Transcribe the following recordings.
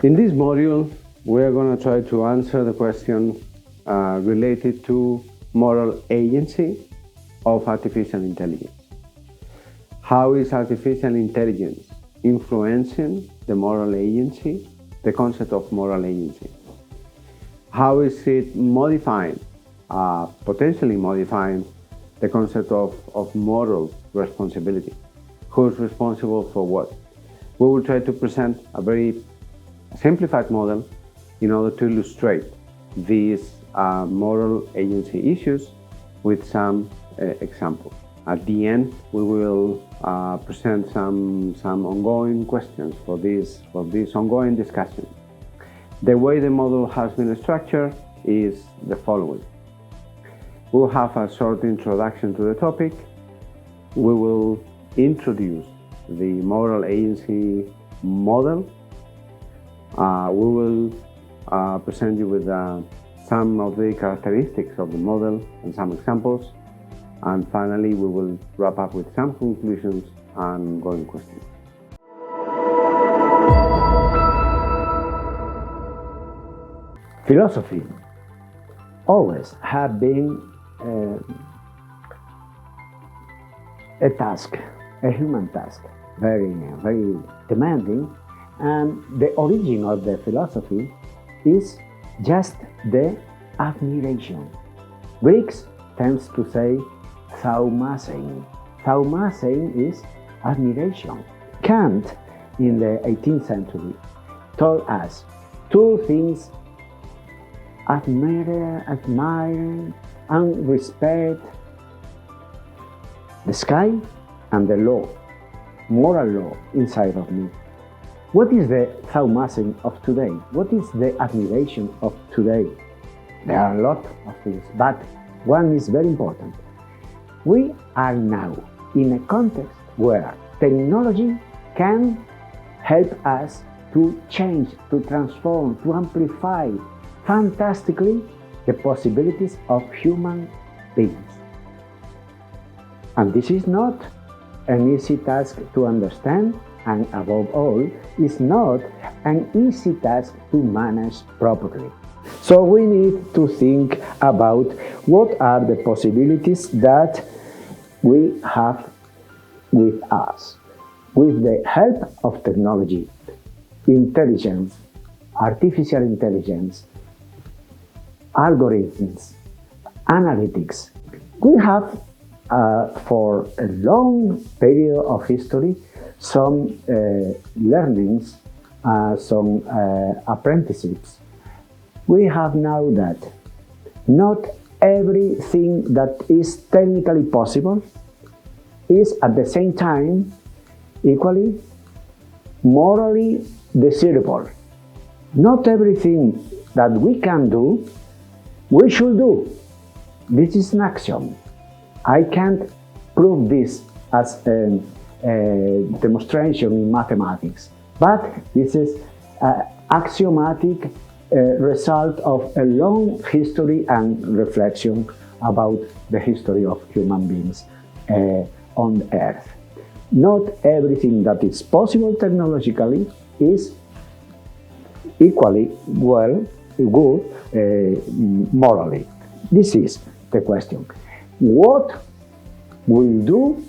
In this module, we are going to try to answer the question related to moral agency of artificial intelligence. How is artificial intelligence influencing the moral agency, the concept of moral agency? How is it modifying, potentially modifying, the concept of moral responsibility? Who's responsible for what? We will try to present a very simplified model in order to illustrate these moral agency issues with some examples. At the end, we will present some ongoing questions for this ongoing discussion. The way the model has been structured is the following. We will have a short introduction to the topic. We will introduce the moral agency model. We will present you with some of the characteristics of the model and some examples. And finally, we will wrap up with some conclusions and ongoing questions. Philosophy always have been a task, a human task, very demanding, and the origin of the philosophy is just the admiration. Greeks tends to say thaumazein. Thaumazein is admiration. Kant in the 18th century told us two things: admire and respect the sky and the law, moral law inside of me. What is the thaumazein of today? What is the admiration of today? There are a lot of things, but one is very important. We are now in a context where technology can help us to change, to transform, to amplify fantastically the possibilities of human beings. And this is not an easy task to understand, and above all, is not an easy task to manage properly. So we need to think about what are the possibilities that we have with us. With the help of technology, intelligence, artificial intelligence, algorithms, analytics, we have for a long period of history some learnings, some apprenticeships. We have now that not everything that is technically possible is at the same time equally morally desirable. Not everything that we can do, we should do. This is an axiom. I can't prove this as a demonstration in mathematics, but this is an axiomatic result of a long history and reflection about the history of human beings on Earth. Not everything that is possible technologically is equally good morally. This is the question. What will do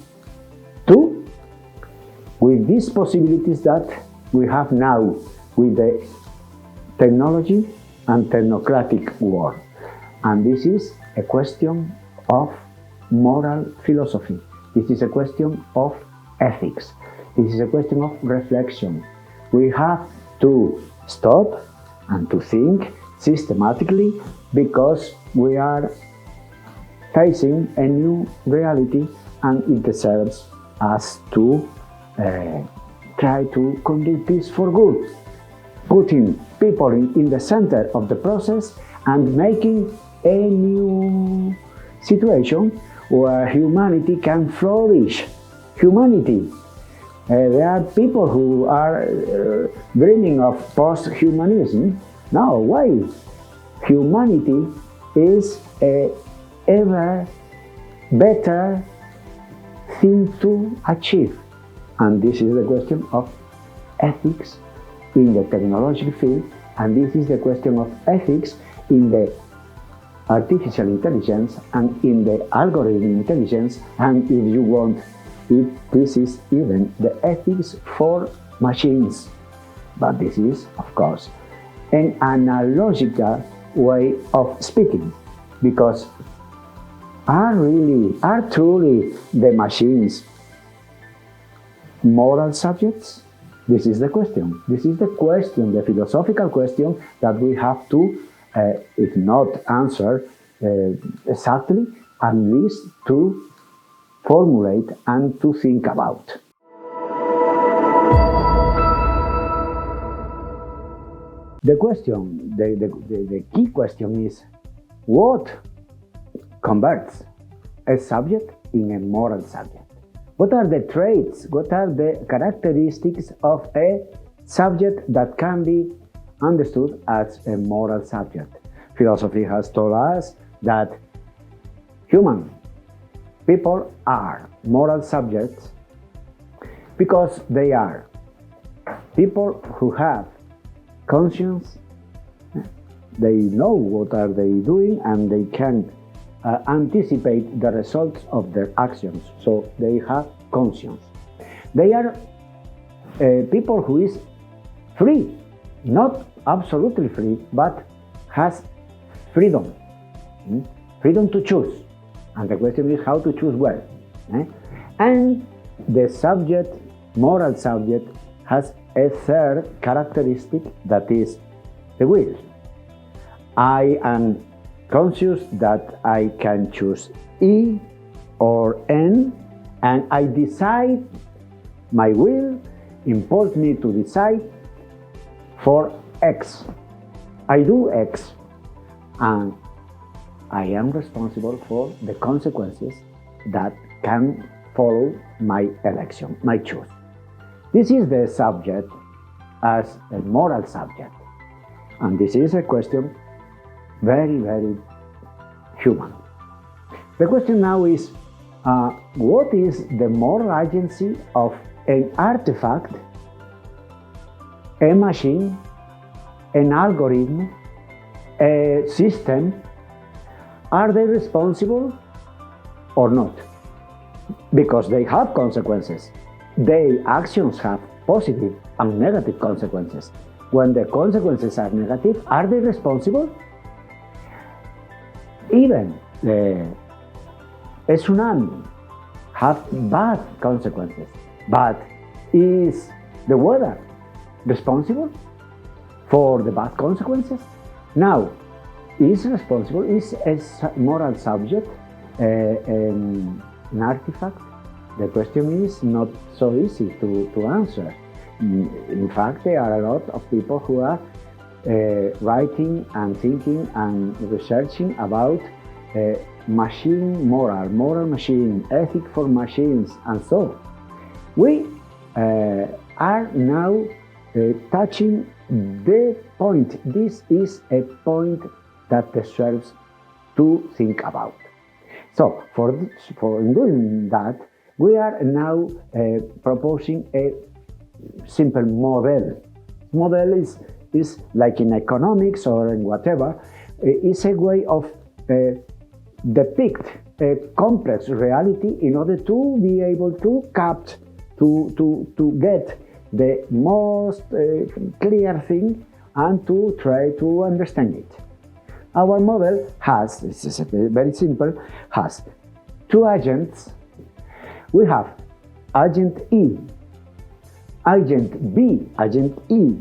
with these possibilities that we have now with the technology and technocratic world? And this is a question of moral philosophy. This is a question of ethics. This is a question of reflection. We have to stop and to think systematically, because we are facing a new reality, and it deserves us to try to conduct this for good, putting people in the center of the process and making a new situation where humanity can flourish. Humanity. There are people who are dreaming of post-humanism. No, why? Humanity is a ever better thing to achieve. And this is the question of ethics in the technology field, and this is the question of ethics in the artificial intelligence and in the algorithm intelligence, and if you want, if this is even the ethics for machines. But this is, of course, an analogical way of speaking, because are truly the machines moral subjects? This is the question. This is the question, the philosophical question that we have to, if not answer exactly, at least to formulate and to think about. The question, the key question is, what converts a subject in a moral subject? What are the traits, what are the characteristics of a subject that can be understood as a moral subject? Philosophy has told us that human people are moral subjects because they are people who have conscience, they know what are they doing and they can anticipate the results of their actions, so they have conscience. They are people who is free, not absolutely free, but has freedom, freedom to choose. And the question is how to choose well. And the subject, moral subject, has a third characteristic, that is the will. I am conscious that I can choose E or N, and I decide, my will impels me to decide for X. I do X, and I am responsible for the consequences that can follow my election, my choice. This is the subject as a moral subject, and this is a question very, very human. The question now is, what is the moral agency of an artifact, a machine, an algorithm, a system? Are they responsible or not? Because they have consequences. Their actions have positive and negative consequences. When the consequences are negative, are they responsible? Even a tsunami have bad consequences, but is the weather responsible for the bad consequences? Now, is responsible, is a moral subject an artifact? The question is not so easy to answer. In fact, there are a lot of people who are writing and thinking and researching about machine moral machine, ethic for machines, and so. We are now touching the point. This is a point that deserves to think about. So, for doing that, we are now proposing a simple model. Model is like in economics or in whatever, is a way of depict a complex reality in order to be able to to get the most clear thing and to try to understand it. Our model has, this is very simple, has two agents. We have agent E, agent B. Agent E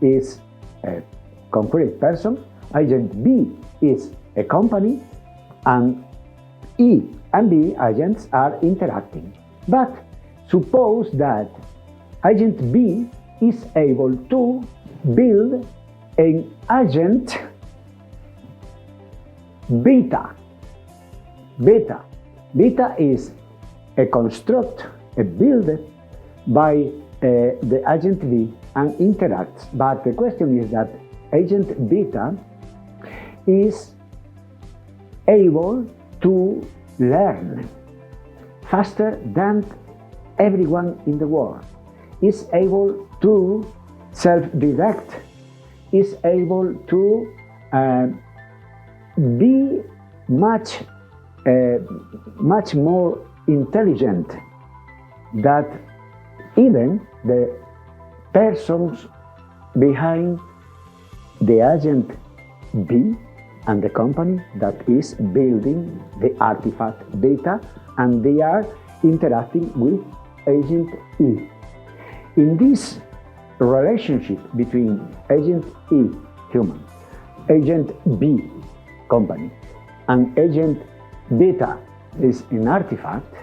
is a concrete person, agent B is a company, and E and B agents are interacting. But suppose that agent B is able to build an agent beta. Beta is a construct, a build by the agent B and interacts. But the question is that agent beta is able to learn faster than everyone in the world, is able to self-direct is able to be much more intelligent than even the persons behind the agent B and the company that is building the artifact data, and they are interacting with agent E. In this relationship between agent E, human, agent B, company, and agent beta is an artifact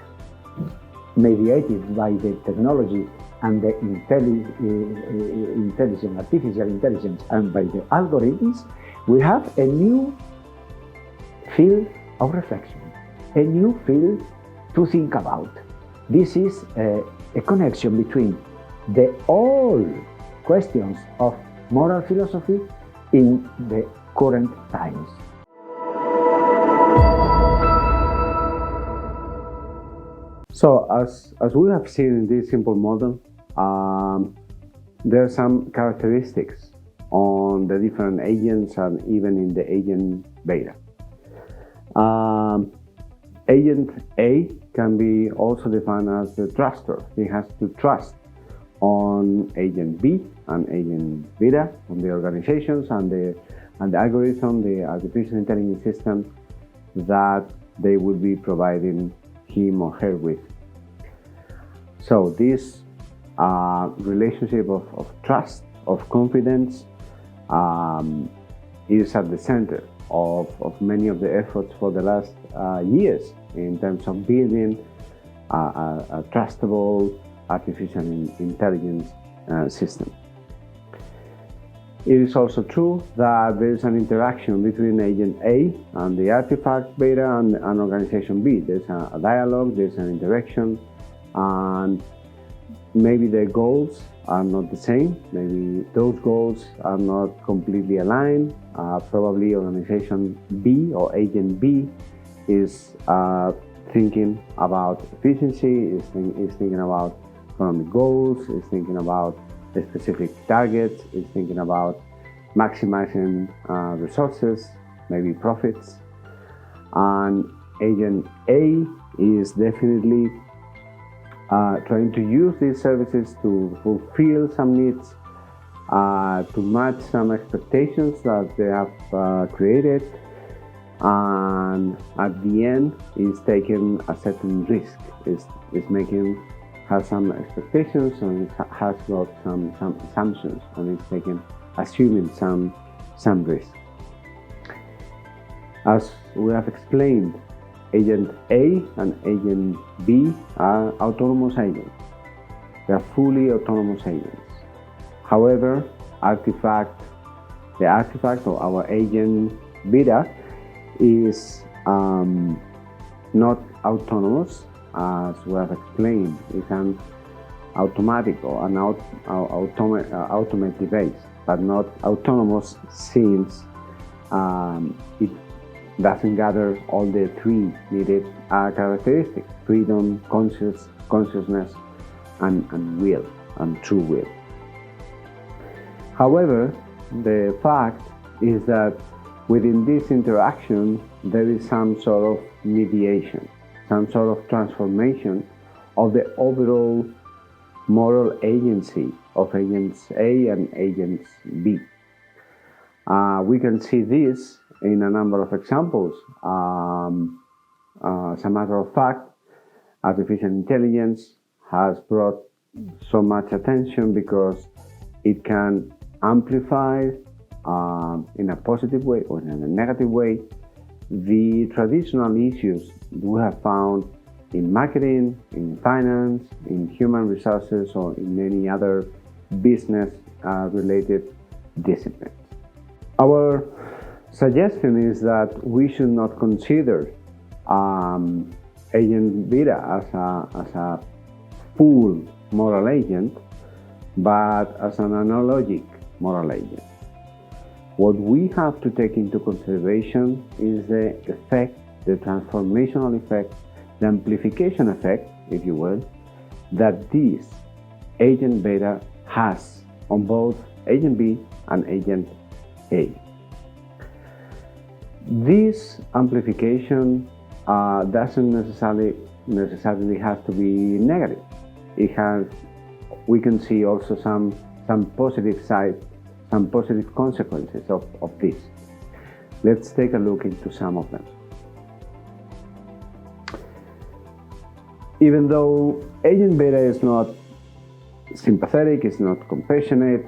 mediated by the technology and the artificial intelligence, and by the algorithms, we have a new field of reflection, a new field to think about. This is a connection between the old questions of moral philosophy in the current times. So, as we have seen in this simple model, there are some characteristics on the different agents and even in the agent beta. Agent A can be also defined as the truster. He has to trust on agent B and agent beta, on the organizations and the algorithm, the artificial intelligence system that they will be providing him or her with. So this relationship of trust, of confidence, is at the center of many of the efforts for the last years in terms of building a trustable artificial intelligence system. It is also true that there is an interaction between agent A and the artifact beta and organization B. There's a dialogue, there's an interaction, and maybe the goals are not the same. Maybe those goals are not completely aligned. Probably organization B or agent B is thinking about efficiency, is thinking about economic goals, is thinking about the specific targets, is thinking about maximizing resources, maybe profits. And agent A is definitely trying to use these services to fulfill some needs, to match some expectations that they have created, and at the end is taking a certain risk, has some expectations and has got some assumptions, and it's assuming some risk. As we have explained, agent A and agent B are autonomous agents. They are fully autonomous agents. However, the artifact or our agent beta is not autonomous, as we have explained. It's an automatic or an automated base, but not autonomous, since it doesn't gather all the three needed characteristics: freedom, consciousness, and will, and true will. However, the fact is that within this interaction there is some sort of mediation, some sort of transformation of the overall moral agency of agents A and agents B. We can see this in a number of examples. As a matter of fact, artificial intelligence has brought so much attention because it can amplify in a positive way or in a negative way the traditional issues we have found in marketing, in finance, in human resources, or in many other business related disciplines. Our suggestion is that we should not consider agent beta as a full moral agent, but as an analogic moral agent. What we have to take into consideration is the effect, the transformational effect, the amplification effect, if you will, that this agent beta has on both agent B and agent A. This amplification doesn't necessarily have to be negative. We can see also some positive side, some positive consequences of this. Let's take a look into some of them. Even though agent beta is not sympathetic, it's not compassionate,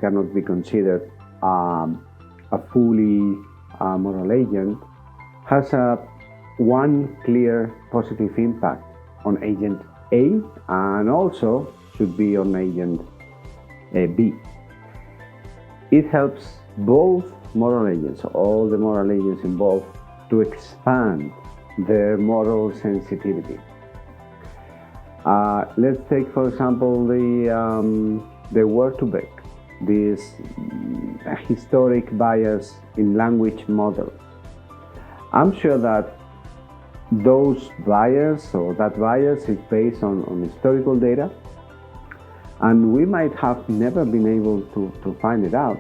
cannot be considered a fully moral agent, has one clear positive impact on agent A and also should be on agent B. It helps both moral agents, all the moral agents involved, to expand their moral sensitivity. Let's take, for example, the word to beg, this historic bias in language models. I'm sure that that bias is based on historical data, and we might have never been able to find it out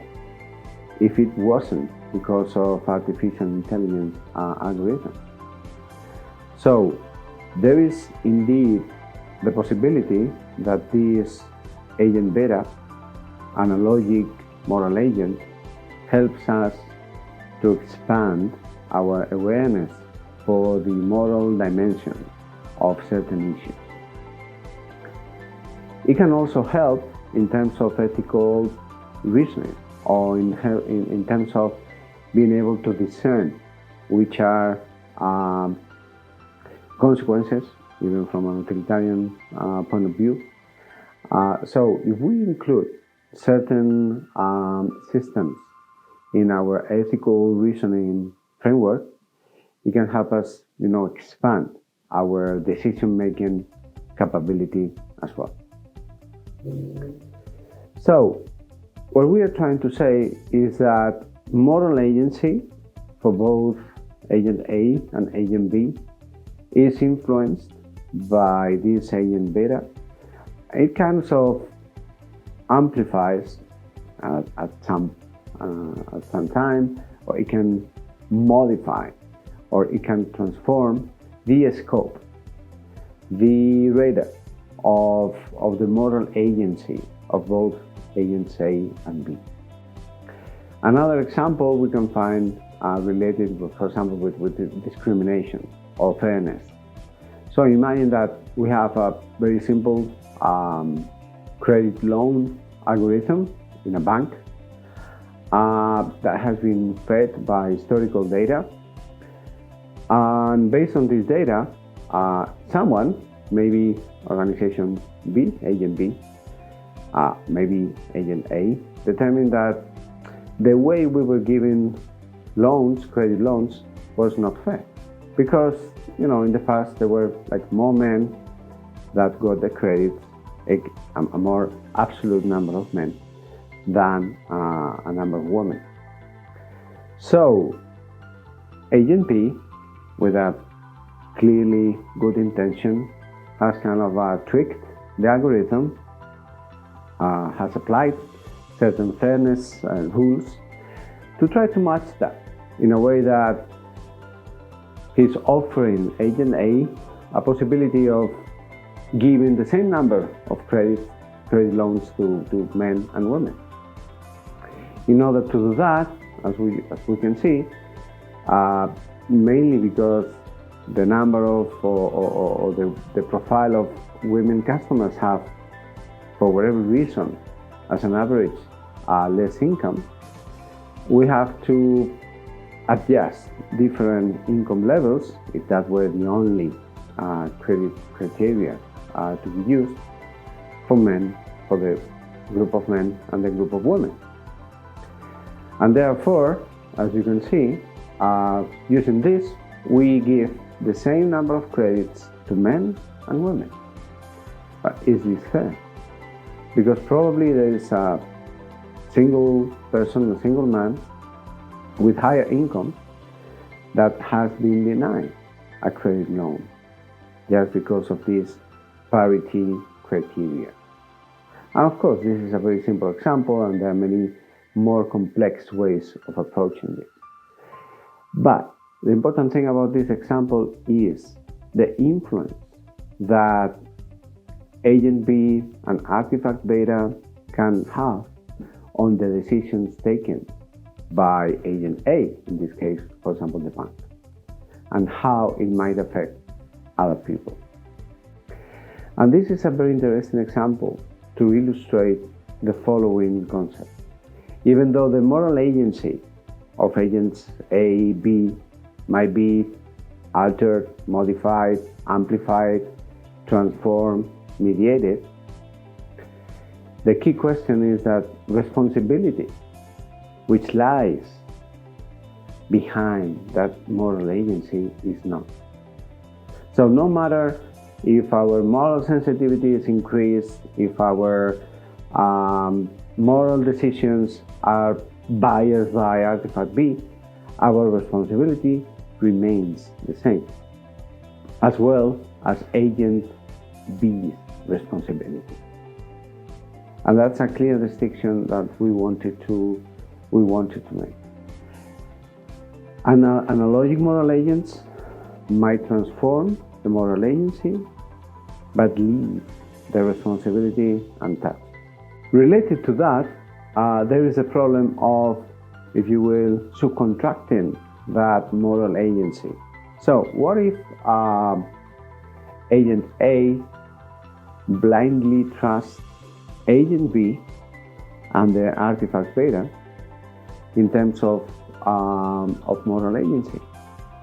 if it wasn't because of artificial intelligence algorithms. So there is indeed the possibility that this agent beta, analogic moral agent, helps us to expand our awareness for the moral dimension of certain issues. It can also help in terms of ethical reasoning, or in terms of being able to discern which are consequences, even from an utilitarian point of view. So if we include certain systems in our ethical reasoning framework, it can help us, expand our decision-making capability as well. So what we are trying to say is that moral agency for both agent A and agent B is influenced by this agent beta. It kind of amplifies at some time, or it can modify, or it can transform the scope, the radar of the moral agency of both agents A and B. Another example we can find related, for example, with discrimination or fairness. So imagine that we have a very simple credit loan algorithm in a bank that has been fed by historical data. And based on this data, someone, maybe organization B, agent B, maybe agent A, determined that the way we were giving loans, credit loans, was not fair. Because, in the past there were more men that got the credit, a more absolute number of men than a number of women. So, agent B, with a clearly good intention, has kind of tricked the algorithm, has applied certain fairness rules to try to match that in a way that he's offering agent A a possibility of giving the same number of credit loans to men and women. In order to do that, as we can see, mainly because the number of or the profile of women customers have, for whatever reason, as an average, less income, we have to adjust different income levels, if that were the only credit criteria to be used for men, for the group of men and the group of women. And therefore, as you can see, using this, we give the same number of credits to men and women. But is this fair? Because probably there is a single person, a single man with higher income that has been denied a credit loan just because of this parity criteria. And of course, this is a very simple example, and there are many more complex ways of approaching this. But the important thing about this example is the influence that agent B and artifact beta can have on the decisions taken by agent A, in this case, for example, the bank, and how it might affect other people. And this is a very interesting example to illustrate the following concept. Even though the moral agency of agents A, B might be altered, modified, amplified, transformed, mediated, the key question is that responsibility, which lies behind that moral agency, is not. So no matter if our moral sensitivity is increased, if our moral decisions are biased by artifact B, our responsibility remains the same, as well as agent B's responsibility. And that's a clear distinction that we wanted to make. Analogic moral agents might transform the moral agency, but leave the responsibility untouched. Related to that, there is a problem of, if you will, subcontracting that moral agency. So what if agent A blindly trusts agent B and the artifact beta in terms of moral agency,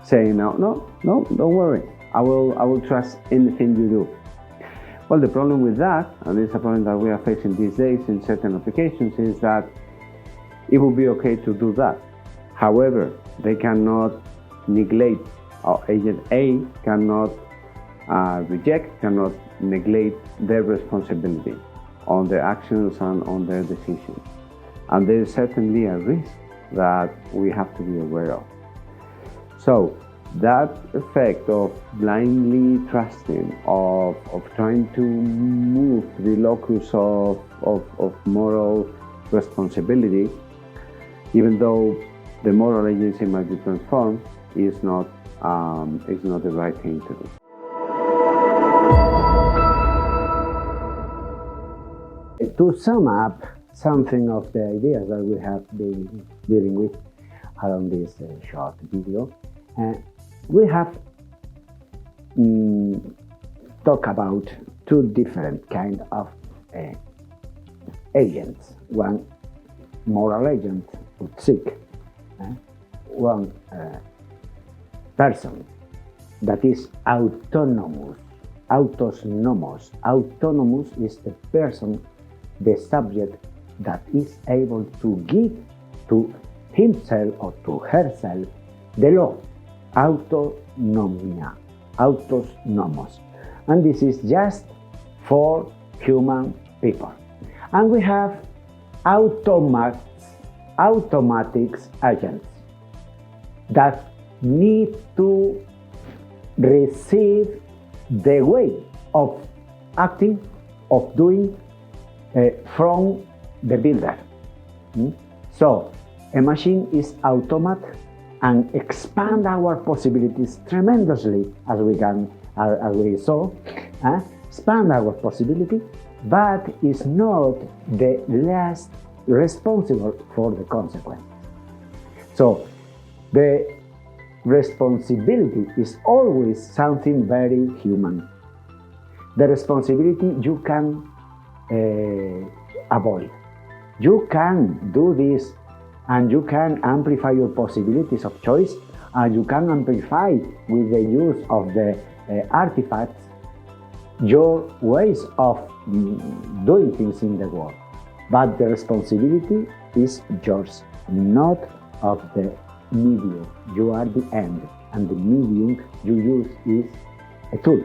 saying, no, don't worry, I will trust anything you do. Well, the problem with that, and it's a problem that we are facing these days in certain applications, is that it would be okay to do that. However, they cannot neglect, or agent A cannot cannot neglect their responsibility on their actions and on their decisions. And there is certainly a risk that we have to be aware of. So that effect of blindly trusting, of trying to move the locus of moral responsibility, even though the moral agency might be transformed, is not the right thing to do. To sum up something of the ideas that we have been dealing with along this short video, we have talked about two different kinds of agents. One moral agent would seek one person that is autonomous. Autonomous is the person, the subject that is able to give to himself or to herself the law. Autonomia, autonomous. And this is just for human people. And we have automatic agents that need to receive the way of acting, of doing from the builder. So a machine is automat and expand our possibilities tremendously, as we saw, expand our possibility, but is not the last responsible for the consequence. So the responsibility is always something very human. The responsibility you can avoid. You can do this, and you can amplify your possibilities of choice, and you can amplify with the use of the artifacts your ways of doing things in the world. But the responsibility is yours, not of the medium. You are the end, and the medium you use is a tool.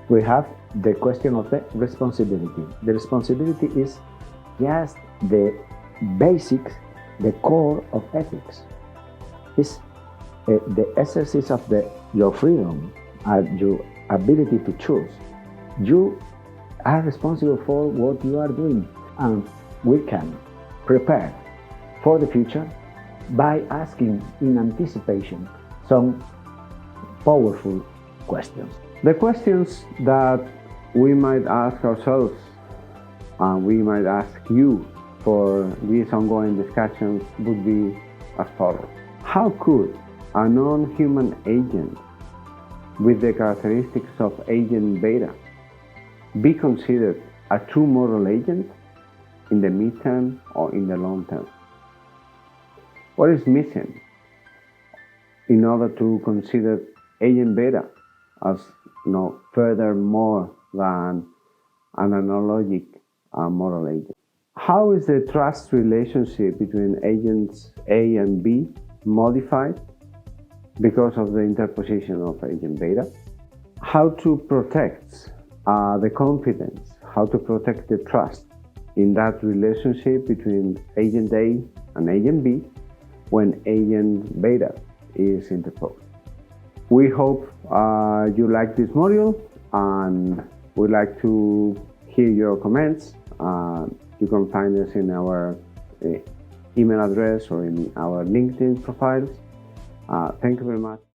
We have the question of the responsibility. The responsibility is just the basics, the core of ethics. It's the exercise of your freedom and your ability to choose. You are responsible for what you are doing, and we can prepare for the future by asking in anticipation some powerful questions. The questions that we might ask ourselves and we might ask you for these ongoing discussions would be as follows. How could a non-human agent with the characteristics of agent beta be considered a true moral agent in the midterm or in the long term? What is missing in order to consider agent beta as further more than an analogic moral agent? How is the trust relationship between agents A and B modified because of the interposition of agent beta? How to protect the confidence, how to protect the trust in that relationship between agent A and agent B when agent beta is interposed. We hope you like this module, and we'd like to hear your comments. You can find us in our email address or in our LinkedIn profiles. Thank you very much.